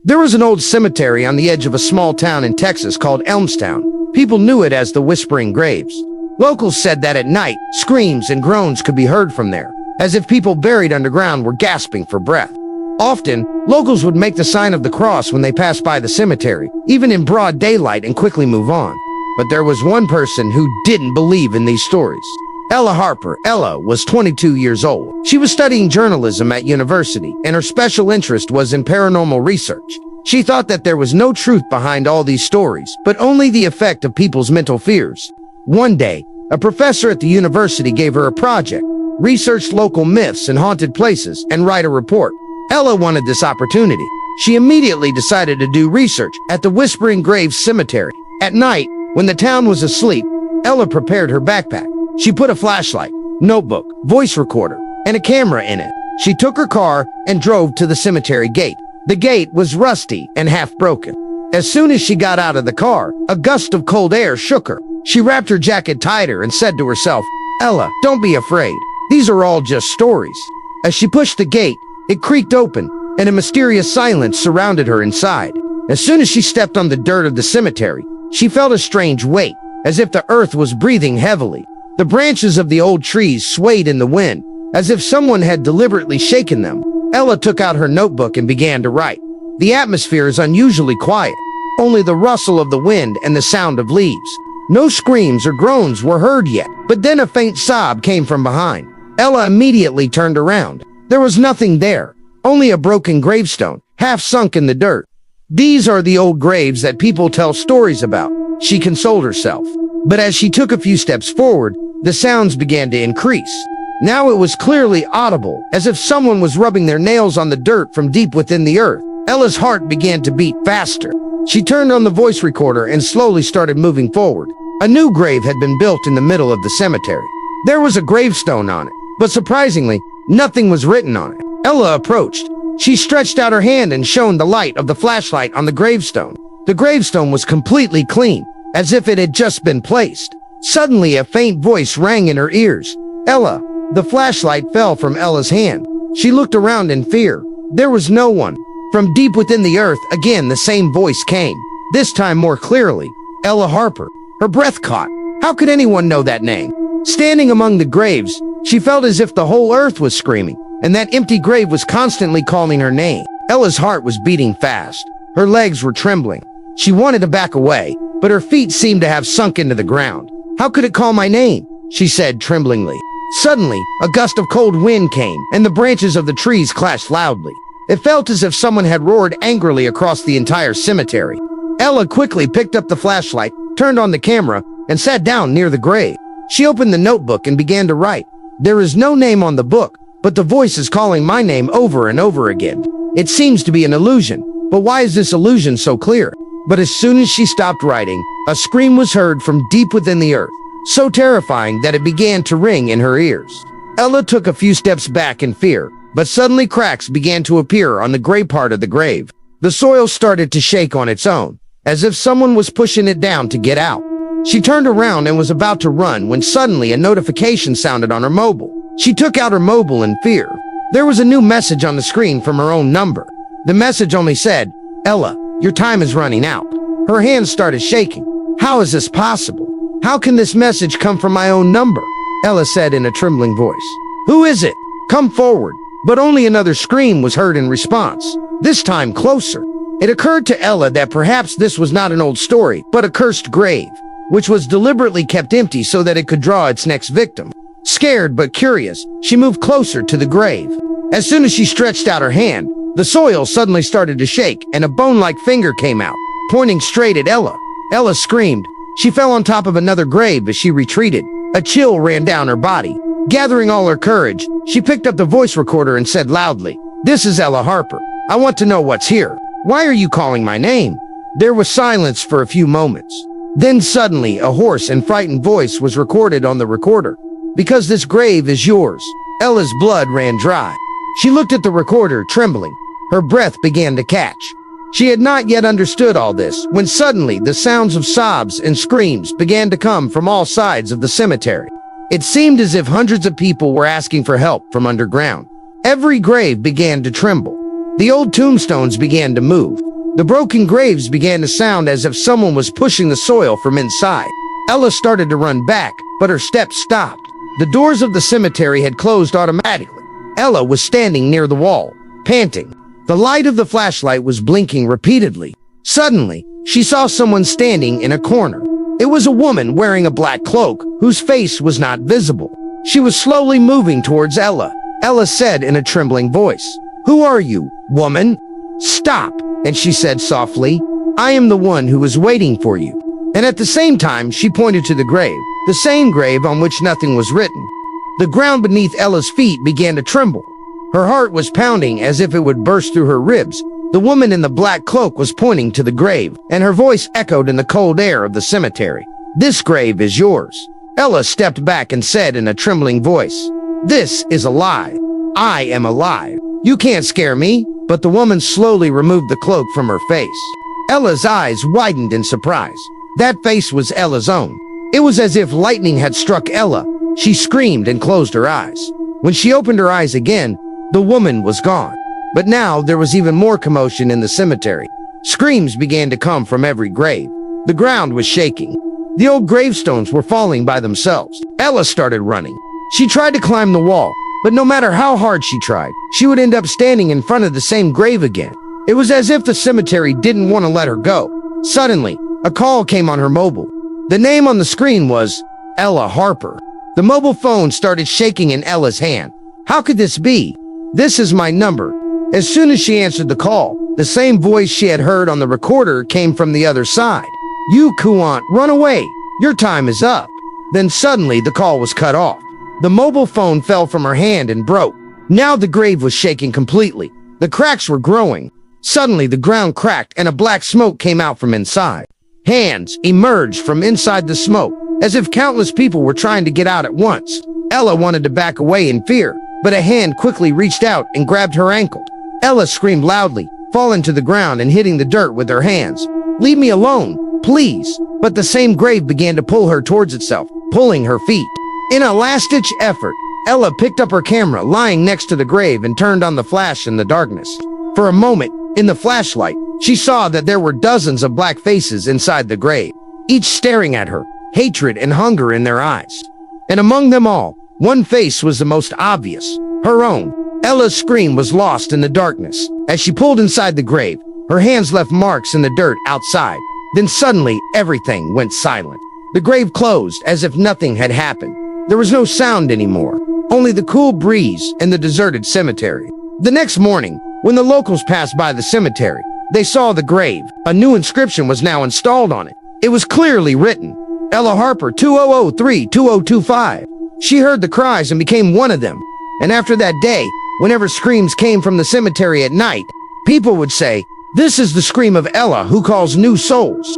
There was an old cemetery on the edge of a small town in Texas called Elmstown. People knew it as the Whispering Graves. Locals said that at night, screams and groans could be heard from there, as if people buried underground were gasping for breath. Often, locals would make the sign of the cross when they passed by the cemetery, even in broad daylight, and quickly move on. But there was one person who didn't believe in these stories. Ella Harper. Ella was 22 years old. She was studying journalism at university, and her special interest was in paranormal research. She thought that there was no truth behind all these stories, but only the effect of people's mental fears. One day, a professor at the university gave her a project: research local myths and haunted places and write a report. Ella wanted this opportunity. She immediately decided to do research at the Whispering Graves Cemetery. At night, when the town was asleep, Ella prepared her backpack. She put a flashlight, notebook, voice recorder, and a camera in it. She took her car and drove to the cemetery gate. The gate was rusty and half broken. As soon as she got out of the car, a gust of cold air shook her. She wrapped her jacket tighter and said to herself, "Ella, don't be afraid. These are all just stories." As she pushed the gate, it creaked open, and a mysterious silence surrounded her inside. As soon as she stepped on the dirt of the cemetery, she felt a strange weight, as if the earth was breathing heavily. The branches of the old trees swayed in the wind, as if someone had deliberately shaken them. Ella took out her notebook and began to write. The atmosphere is unusually quiet, only the rustle of the wind and the sound of leaves. No screams or groans were heard yet, but then a faint sob came from behind. Ella immediately turned around. There was nothing there, only a broken gravestone, half sunk in the dirt. "These are the old graves that people tell stories about," she consoled herself. But as she took a few steps forward, the sounds began to increase. Now it was clearly audible, as if someone was rubbing their nails on the dirt from deep within the earth. Ella's heart began to beat faster. She turned on the voice recorder and slowly started moving forward. A new grave had been built in the middle of the cemetery. There was a gravestone on it, but surprisingly, nothing was written on it. Ella approached. She stretched out her hand and shone the light of the flashlight on the gravestone. The gravestone was completely clean, as if it had just been placed. Suddenly, a faint voice rang in her ears. "Ella." The flashlight fell from Ella's hand. She looked around in fear. There was no one. From deep within the earth, again the same voice came, this time more clearly. Ella Harper. Her breath caught. How could anyone know that name? Standing among the graves, she felt as if the whole earth was screaming, and that empty grave was constantly calling her name. Ella's heart was beating fast. Her legs were trembling. She wanted to back away, but her feet seemed to have sunk into the ground. "How could it call my name?" she said tremblingly. Suddenly, a gust of cold wind came, and the branches of the trees clashed loudly. It felt as if someone had roared angrily across the entire cemetery. Ella quickly picked up the flashlight, turned on the camera, and sat down near the grave. She opened the notebook and began to write. "There is no name on the book, but the voice is calling my name over and over again. It seems to be an illusion, but why is this illusion so clear?" But as soon as she stopped writing, a scream was heard from deep within the earth, so terrifying that it began to ring in her ears. Ella took a few steps back in fear, but suddenly cracks began to appear on the gray part of the grave. The soil started to shake on its own, as if someone was pushing it down to get out. She turned around and was about to run when suddenly a notification sounded on her mobile. She took out her mobile in fear. There was a new message on the screen from her own number. The message only said, "Ella, your time is running out." Her hands started shaking. "How is this possible? How can this message come from my own number?" Ella said in a trembling voice. "Who is it? Come forward." But only another scream was heard in response, this time closer. It occurred to Ella that perhaps this was not an old story, but a cursed grave, which was deliberately kept empty so that it could draw its next victim. Scared but curious, she moved closer to the grave. As soon as she stretched out her hand, the soil suddenly started to shake and a bone-like finger came out, pointing straight at Ella. Ella screamed. She fell on top of another grave as she retreated. A chill ran down her body. Gathering all her courage, she picked up the voice recorder and said loudly, "This is Ella Harper. I want to know what's here. Why are you calling my name?" There was silence for a few moments. Then suddenly, a hoarse and frightened voice was recorded on the recorder. "Because this grave is yours." Ella's blood ran dry. She looked at the recorder, trembling. Her breath began to catch. She had not yet understood all this, when suddenly the sounds of sobs and screams began to come from all sides of the cemetery. It seemed as if hundreds of people were asking for help from underground. Every grave began to tremble. The old tombstones began to move. The broken graves began to sound as if someone was pushing the soil from inside. Ella started to run back, but her steps stopped. The doors of the cemetery had closed automatically. Ella was standing near the wall, panting. The light of the flashlight was blinking repeatedly. Suddenly, she saw someone standing in a corner. It was a woman wearing a black cloak, whose face was not visible. She was slowly moving towards Ella. Ella said in a trembling voice, "Who are you, woman?" "Stop," and she said softly, "I am the one who is waiting for you." And at the same time, she pointed to the grave, the same grave on which nothing was written. The ground beneath Ella's feet began to tremble. Her heart was pounding as if it would burst through her ribs. The woman in the black cloak was pointing to the grave, and her voice echoed in the cold air of the cemetery. "This grave is yours." Ella stepped back and said in a trembling voice, "This is a lie. I am alive. You can't scare me." But the woman slowly removed the cloak from her face. Ella's eyes widened in surprise. That face was Ella's own. It was as if lightning had struck Ella. She screamed and closed her eyes. When she opened her eyes again, the woman was gone. But now there was even more commotion in the cemetery. Screams began to come from every grave. The ground was shaking. The old gravestones were falling by themselves. Ella started running. She tried to climb the wall, but no matter how hard she tried, she would end up standing in front of the same grave again. It was as if the cemetery didn't want to let her go. Suddenly, a call came on her mobile. The name on the screen was Ella Harper. The mobile phone started shaking in Ella's hand. How could this be? "This is my number." As soon as she answered the call, the same voice she had heard on the recorder came from the other side. "You Kuant, run away. Your time is up." Then suddenly the call was cut off. The mobile phone fell from her hand and broke. Now the grave was shaking completely. The cracks were growing. Suddenly the ground cracked and a black smoke came out from inside. Hands emerged from inside the smoke, as if countless people were trying to get out at once. Ella wanted to back away in fear, but a hand quickly reached out and grabbed her ankle. Ella screamed loudly, falling to the ground and hitting the dirt with her hands. "Leave me alone, please." But the same grave began to pull her towards itself, pulling her feet. In a last-ditch effort, Ella picked up her camera lying next to the grave and turned on the flash in the darkness. For a moment, in the flashlight, she saw that there were dozens of black faces inside the grave, each staring at her, hatred and hunger in their eyes. And among them all, one face was the most obvious, her own. Ella's scream was lost in the darkness. As she pulled inside the grave, her hands left marks in the dirt outside. Then suddenly, everything went silent. The grave closed as if nothing had happened. There was no sound anymore, only the cool breeze and the deserted cemetery. The next morning, when the locals passed by the cemetery, they saw the grave. A new inscription was now installed on it. It was clearly written, "Ella Harper 2003-2025. She heard the cries and became one of them. And after that day, whenever screams came from the cemetery at night, people would say, 'This is the scream of Ella who calls new souls.'"